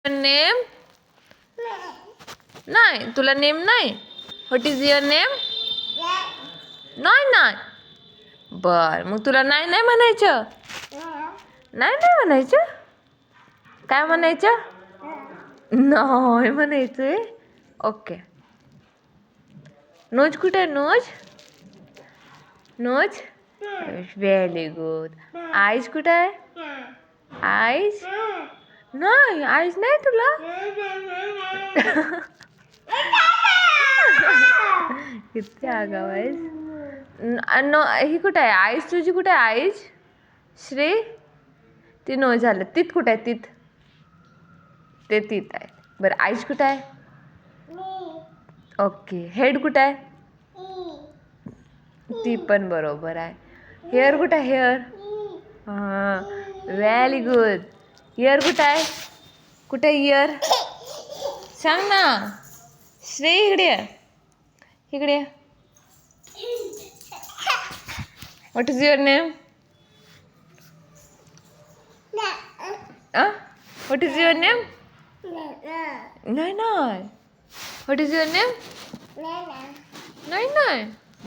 Name नाही, तुला name नाही. What is your name? नाही नाही. बर, मग तुला नाही नाही म्हणायचं. नाही नाही म्हणायचं. काय म्हणायचं? नाही म्हणायचंय. ओके. नोज कुठे आहे? Nose nose very good. Eyes कुठे आहे? आईज नाही, आईज नाही तुला. किती आगाव आहेस. ही कुठे आहे? आईज तुझी कुठे आहे? आईज श्री ती नो झालं. तीत कुठे आहे? तीत ते तीत आहे. बरं, आईज कुठे आहे? ओके. हेड कुठे आहे? ती पण बरोबर आहे. हेअर कुठे आहे? हेअर हां, व्हेरी गुड. इयर कुठे आहे? कुठे इयर? सांग ना श्री. इकडे इकडे. What is your name? What is your name? नाही नाही. What is your name? नाही नाही.